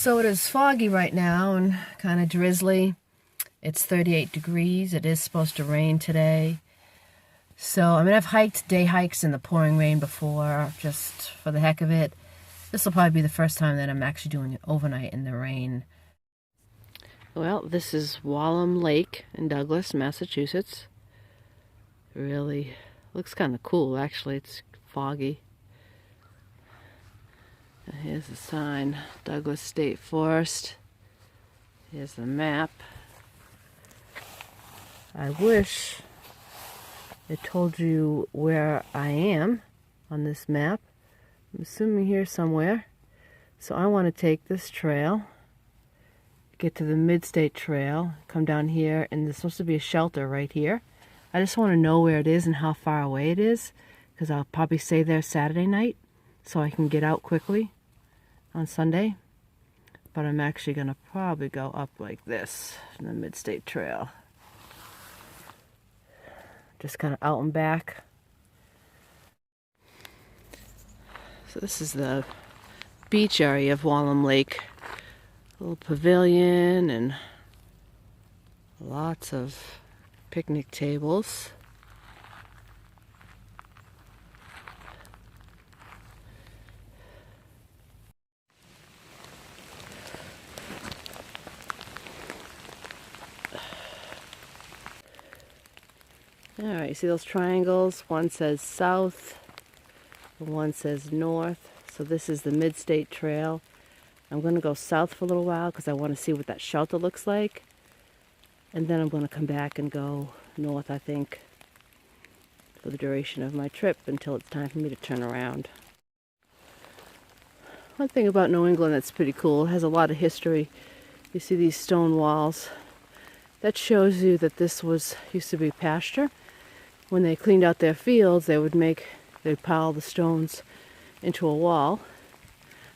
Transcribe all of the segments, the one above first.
So it is foggy right now and kind of drizzly. It's 38 degrees. It is supposed to rain today. So, I mean, I've hiked day hikes in the pouring rain before, just for the heck of it. This will probably be the first time that I'm actually doing it overnight in the rain. Well, this is Wallam Lake in Douglas, Massachusetts. It really looks kind of cool, actually. It's foggy. And here's the sign, Douglas State Forest. Here's the map. I wish it told you where I am on this map. I'm assuming here somewhere. So I want to take this trail, get to the Midstate Trail, come down here, and there's supposed to be a shelter right here. I just want to know where it is and how far away it is, because I'll probably stay there Saturday night so I can get out quickly on Sunday. But I'm actually going to probably go up like this in the Midstate Trail. Just kind of out and back. So this is the beach area of Wallam Lake. A little pavilion and lots of picnic tables. Alright, you see those triangles? One says south, and one says north. So this is the Midstate Trail. I'm going to go south for a little while because I want to see what that shelter looks like. And then I'm going to come back and go north, I think, for the duration of my trip until it's time for me to turn around. One thing about New England that's pretty cool, it has a lot of history. You see these stone walls. That shows you that this used to be pasture. When they cleaned out their fields, they'd pile the stones into a wall.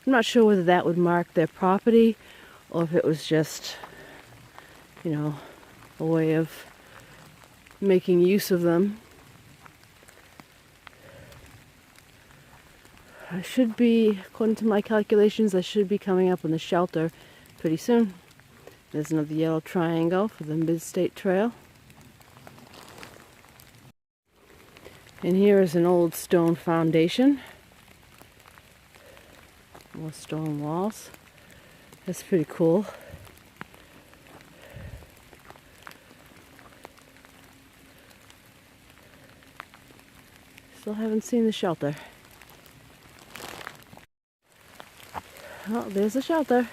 I'm not sure whether that would mark their property or if it was just, you know, a way of making use of them. I should be, according to my calculations, I should be coming up on the shelter pretty soon. There's another yellow triangle for the Midstate Trail. And here is an old stone foundation. More stone walls. That's pretty cool. Still haven't seen the shelter. Oh, there's a shelter.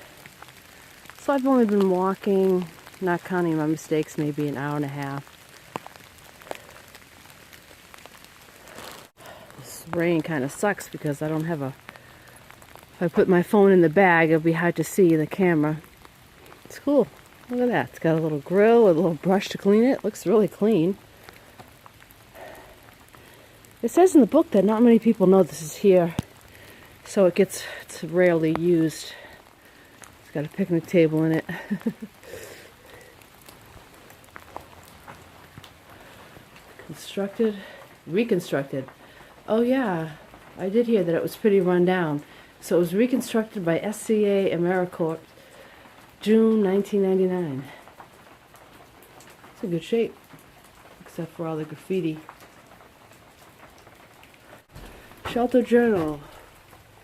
So I've only been walking, not counting my mistakes, maybe an hour and a half. This rain kind of sucks because I don't have if I put my phone in the bag, it'll be hard to see in the camera. It's cool. Look at that. It's got a little grill, a little brush to clean it. Looks really clean. It says in the book that not many people know this is here, so it's rarely used. It's got a picnic table in it. Reconstructed. Oh yeah, I did hear that it was pretty run down. So it was reconstructed by SCA AmeriCorps, June 1999. It's in good shape, except for all the graffiti. Shelter journal.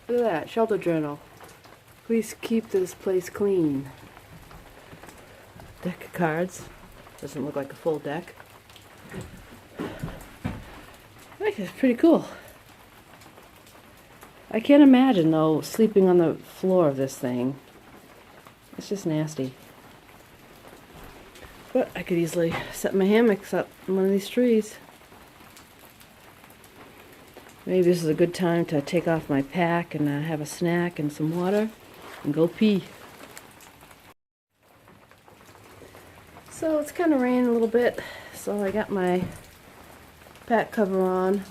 Look at that, shelter journal. Please keep this place clean. Deck of cards. Doesn't look like a full deck. I think it's pretty cool. I can't imagine, though, sleeping on the floor of this thing. It's just nasty. But I could easily set my hammocks up in one of these trees. Maybe this is a good time to take off my pack and have a snack and some water and go pee. So it's kind of raining a little bit, so I got my pack cover on.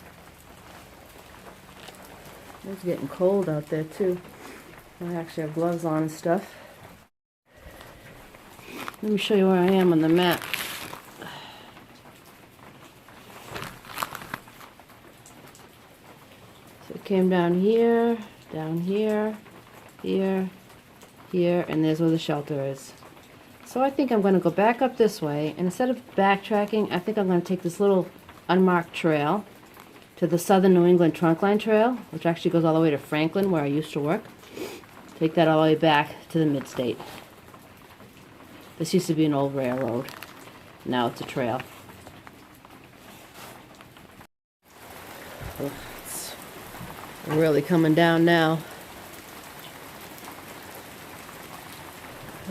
It's getting cold out there too. I actually have gloves on and stuff. Let me show you where I am on the map. So it came down here, here, here, and there's where the shelter is. So I think I'm going to go back up this way, and instead of backtracking, I think I'm going to take this little unmarked trail to the Southern New England Trunkline Trail, which actually goes all the way to Franklin, where I used to work. Take that all the way back to the Midstate. This used to be an old railroad. Now it's a trail. Oh, it's really coming down now.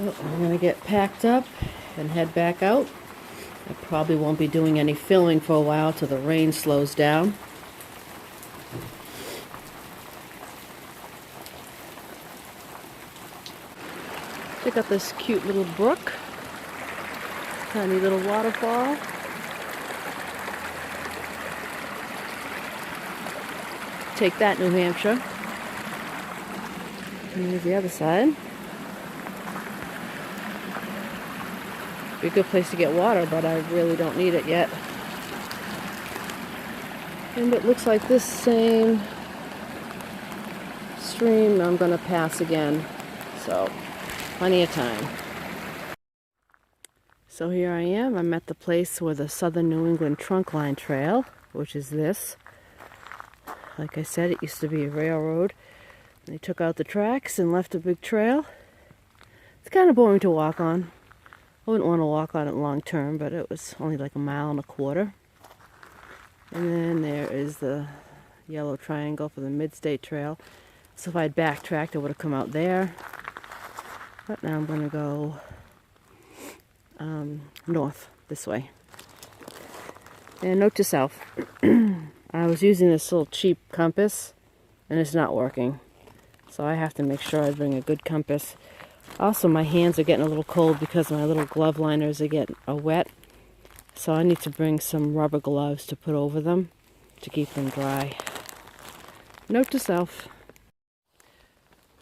Oh, I'm going to get packed up and head back out. I probably won't be doing any filling for a while till the rain slows down. Check out this cute little brook. Tiny little waterfall. Take that, New Hampshire. And here's the other side. Be a good place to get water, but I really don't need it yet. And it looks like this same stream I'm going to pass again. So, plenty of time. So here I am. I'm at the place where the Southern New England Trunkline Trail, which is this. Like I said, it used to be a railroad. They took out the tracks and left a big trail. It's kind of boring to walk on. I wouldn't want to walk on it long term, but it was only like 1.25 miles. And then there is the yellow triangle for the Midstate Trail. So if I'd backtracked, I would have come out there. But now I'm going to go north this way. And note to self, I was using this little cheap compass and it's not working. So I have to make sure I bring a good compass. Also, my hands are getting a little cold because my little glove liners are wet. So I need to bring some rubber gloves to put over them to keep them dry. Note to self.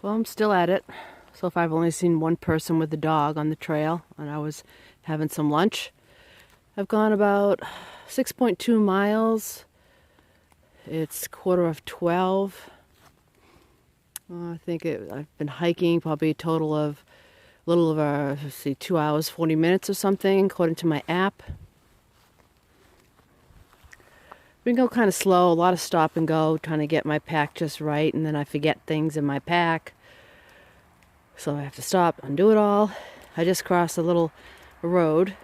Well, I'm still at it. So if I've only seen one person with a dog on the trail and I was having some lunch, I've gone about 6.2 miles. It's 11:45. I've been hiking probably a total of a little over, 2 hours, 40 minutes or something, according to my app. Been going kind of slow, a lot of stop and go, trying to get my pack just right, and then I forget things in my pack. So I have to stop, undo it all. I just crossed a little road.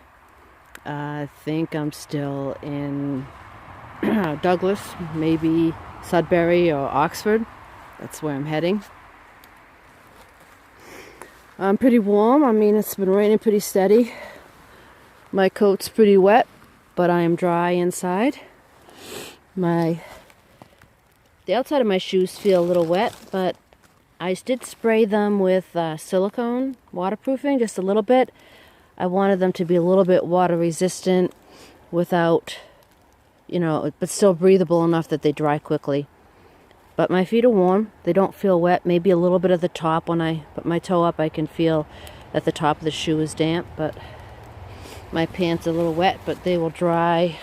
I think I'm still in Douglas, maybe Sudbury or Oxford. That's where I'm heading. I'm pretty warm. I mean, it's been raining pretty steady. My coat's pretty wet, but I am dry inside. The outside of my shoes feel a little wet, but I did spray them with silicone waterproofing just a little bit. I wanted them to be a little bit water resistant without, but still breathable enough that they dry quickly. But my feet are warm. They don't feel wet. Maybe a little bit at the top. When I put my toe up, I can feel that the top of the shoe is damp, but my pants are a little wet, but they will dry.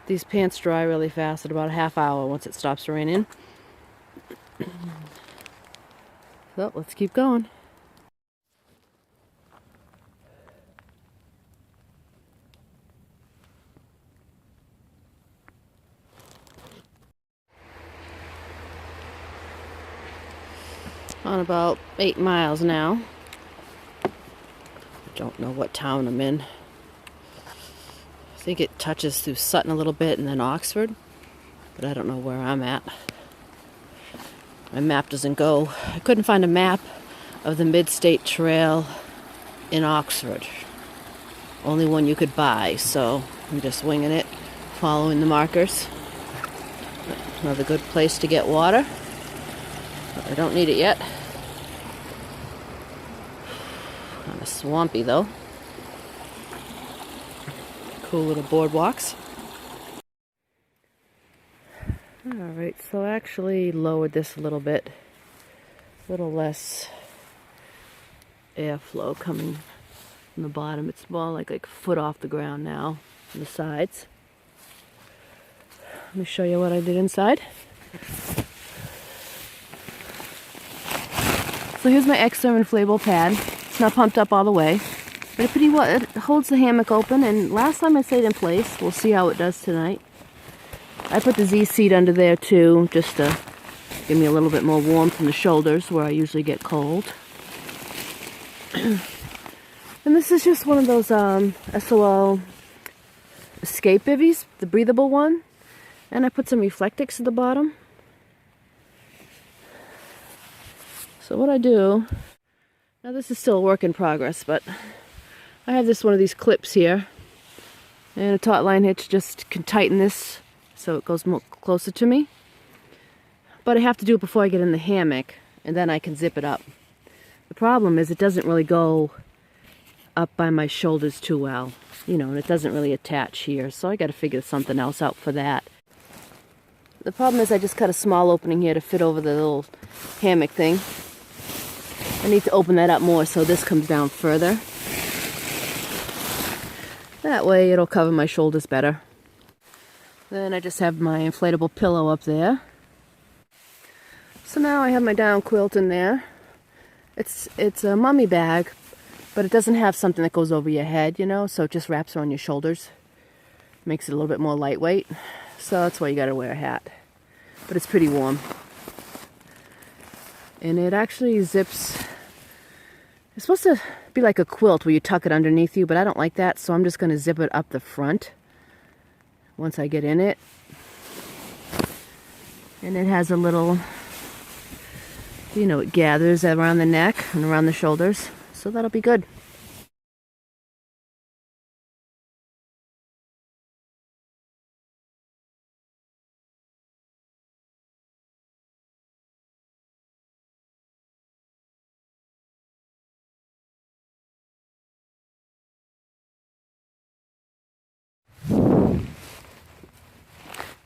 These pants dry really fast in about a half hour once it stops raining. So let's keep going. On about 8 miles now. Don't know what town I'm in. I think it touches through Sutton a little bit and then Oxford, but I don't know where I'm at. My map doesn't go. I couldn't find a map of the Midstate Trail in Oxford. Only one you could buy, so I'm just winging it, following the markers. Another good place to get water. I don't need it yet. Kind of swampy though. Cool little boardwalks. Alright, so I actually lowered this a little bit. A little less airflow coming from the bottom. It's more like a foot off the ground now on the sides. Let me show you what I did inside. So here's my extra inflatable pad. It's not pumped up all the way, but it holds the hammock open, and last time I stayed in place. We'll see how it does tonight. I put the Z seat under there too, just to give me a little bit more warmth in the shoulders where I usually get cold. And this is just one of those SOL escape bivvies, the breathable one. And I put some Reflectix at the bottom. So what I do, now this is still a work in progress, but I have one of these clips here. And a taut line hitch just can tighten this so it goes more closer to me. But I have to do it before I get in the hammock, and then I can zip it up. The problem is it doesn't really go up by my shoulders too well, and it doesn't really attach here, so I got to figure something else out for that. The problem is I just cut a small opening here to fit over the little hammock thing. I need to open that up more so this comes down further. That way it'll cover my shoulders better. Then I just have my inflatable pillow up there. So now I have my down quilt in there. It's a mummy bag, but it doesn't have something that goes over your head, so it just wraps around your shoulders. Makes it a little bit more lightweight. So that's why you gotta wear a hat. But it's pretty warm. And it actually zips. It's supposed to be like a quilt where you tuck it underneath you, but I don't like that, so I'm just gonna zip it up the front once I get in it. And it has a little, it gathers around the neck and around the shoulders, so that'll be good.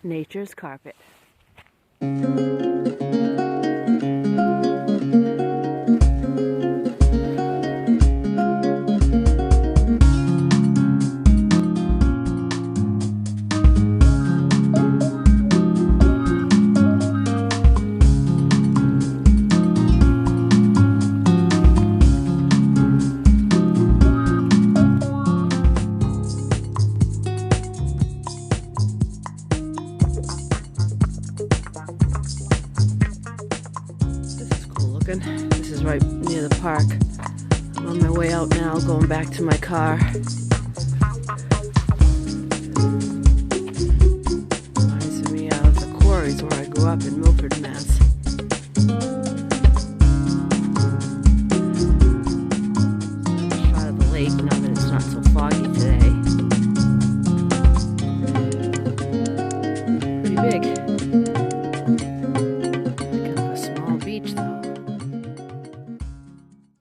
Nature's carpet. This is right near the park. I'm on my way out now, going back to my car. Reminds me of the quarries where I grew up in Milford, Mass.